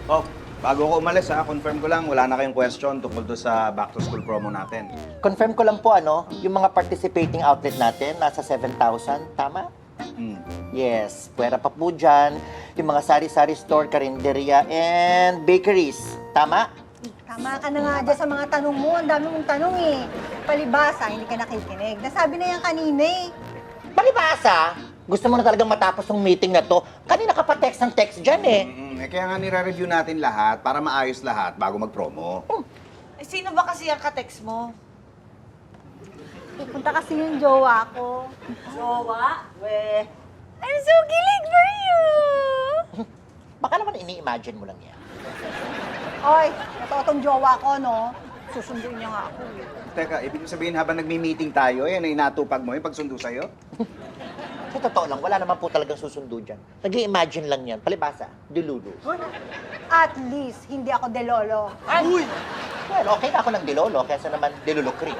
Oh, bago ko umalis confirm ko lang, wala na kayong question tungkol doon sa back-to-school promo natin. Confirm ko lang po yung mga participating outlet natin, nasa 7,000, tama? Yes, pwera pa po dyan, yung mga sari-sari store, karinderya, and bakeries, tama? Tama ka na nga dyan sa mga tanong mo. Ang dami mong tanong eh. Palibasa, hindi ka nakikinig. Nasabi na yan kanina eh. Palibasa, gusto mo na talagang matapos ng meeting na to. Kanina ka pa text ng text dyan eh. Kaya nga nire-review natin lahat para maayos lahat bago mag-promo. Eh, sino ba kasi ang ka-text mo? Pupunta kasi yung jowa ko. Jowa? We. I'm so kilig for you! Baka naman ini-imagine mo lang yan. Oy, totoo tong jowa ko, no? Susunduin niya nga ako eh. Teka, ibig sabihin habang nagmi-meeting tayo, yan ay natupag mo yung pagsundo sa'yo? Sa totoo lang, wala naman po talagang susundo dyan. Nag-i-imagine lang yan. Palibasa, dilulu. At least, hindi ako delolo. Uy! Well, okay na ako ng dilolo, kaysa naman dilulu cream.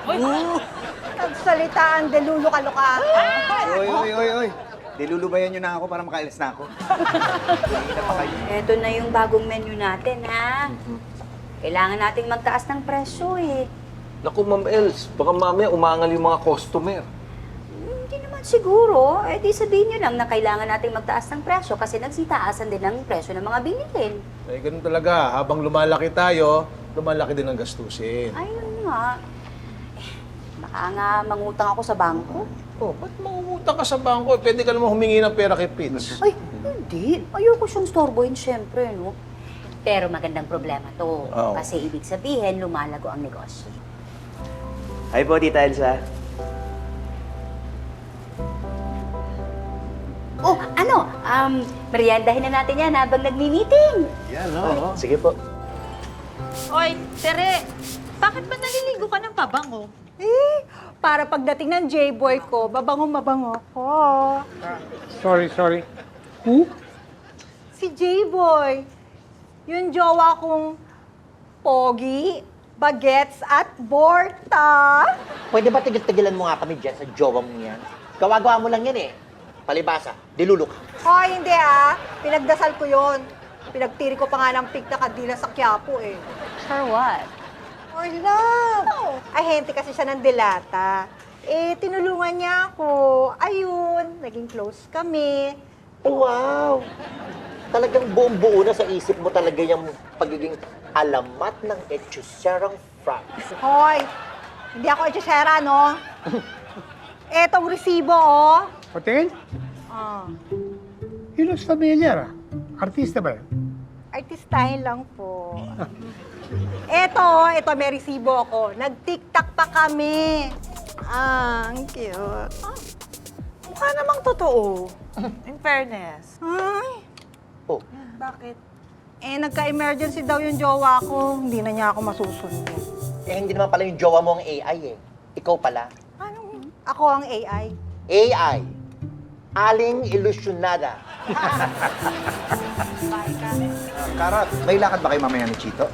Nagsalita ang delulo ka-luka. Oy. Dilulubayan nyo na ako para makailis na ako. Hindi na pa kayo. Eto na yung bagong menu natin, ha? Kailangan nating magtaas ng presyo, eh. Naku, Ma'am Els, baka mamaya umangal yung mga customer. Hindi naman siguro. Eh, di sabihin nyo lang na kailangan nating magtaas ng presyo kasi nagsitaasan din ang presyo ng mga bilihin. Eh, ganun talaga. Habang lumalaki tayo, lumalaki din ang gastusin. Ayun nga. Eh, baka nga mangutang ako sa bangko. Oh, ba't mangungutang ka sa bangko? Pwede ka naman humingi ng pera kay Pitts. Ay, hindi. Ayoko siyang storbohin, syempre, no? Pero magandang problema to. Oo. Kasi ibig sabihin, lumalago ang negosyo. Hi po, Tita Elsa. Oh, ano? Meriendahin na natin yan habang nagmi-meeting. Yan, no? Sige po. Oy, Tere, bakit ba naliligo ka ng pabango? Eh, para pagdating ng J-boy ko, mabango ko. Sorry. Who? Si J-boy. Yung jowa kong pogi, bagets at borta. Pwede ba tigil-tigilan mo nga kami dyan sa jowa mo yan? Gawa-gawa mo lang yan eh. Palibasa, dilulu ka. Hoy, hindi ah. Pinagdasal ko yon. Pinagtiri ko pa nga ng pig na kadila sa Quiapo eh. For what? For love! Ahente kasi siya ng delata. Eh, tinulungan niya ako. Ayun, naging close kami. Wow! Talagang buong-buo na sa isip mo talaga yung pagiging alamat ng etchuserang France. Hoy, hindi ako etchesera, no? Etong resibo, oh. Hotel? Ah, He looks familiar. Artista ba yan? artistahin lang po. Eto, may resibo ako. Nag-tiktak pa kami. Ah, ang cute. Mukha namang totoo. In fairness. Ay, Oh, Bakit? nagka-emergency daw yung jowa ko. Hindi na niya ako masusunod. hindi naman pala yung jowa mo ang AI eh. Ikaw pala. Anong? Ako ang AI. AI. Aling ilusyonada. Karat, may lakad ba kayo mamaya ni Chito?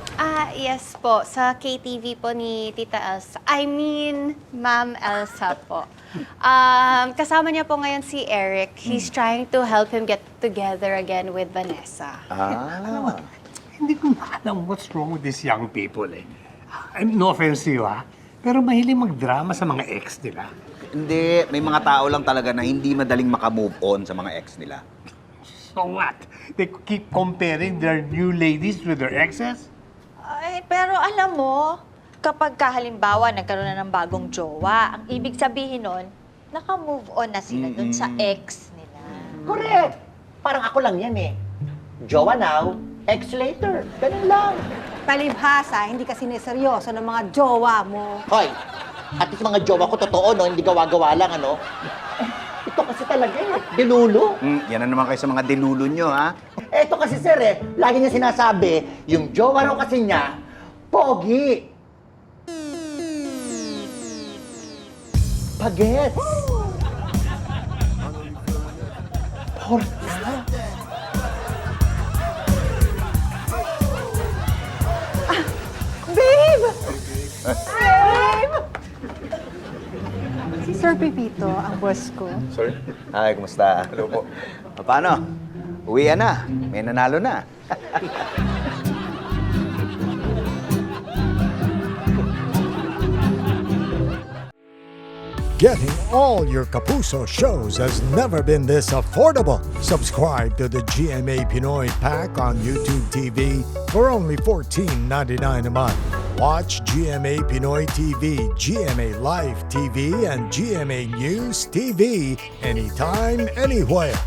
Yes po. Sa KTV po ni Tita Elsa. I mean, Ma'am Elsa po. Kasama niya po ngayon si Eric. He's trying to help him get together again with Vanessa. Hindi ko alam what's wrong with these young people eh. I'm no offense to you ha, pero mahilig magdrama sa mga ex nila. Hindi, may mga tao lang talaga na hindi madaling makamove on sa mga ex nila. So what? They keep comparing their new ladies with their exes? Ay, pero alam mo, kapag halimbawa nagkaroon na ng bagong jowa, ang ibig sabihin nun, naka-move on na sila dun sa ex nila. Correct! Parang ako lang yan eh. Jowa now, ex later. Ganun lang. Palibhasa, hindi kasi seryoso ng mga jowa mo. Hoy, at least mga jowa ko totoo, no? Hindi gawa-gawa lang, ano? Ito kasi talaga eh, dilulo. Yan na naman kayo sa mga dilulo nyo, ha? Ito kasi sir eh, lagi niya sinasabi, yung jowa raw kasi niya, pogi. Bagets. Porta. Babe! Babe! Si Sir Pepito, ang boss ko. Sorry? Hi, kumusta? Hello po. Paano? Uwian na. May nanalo na. Getting all your Kapuso shows has never been this affordable. Subscribe to the GMA Pinoy Pack on YouTube TV for only $14.99 a month. Watch GMA Pinoy TV, GMA Live TV, and GMA News TV anytime, anywhere.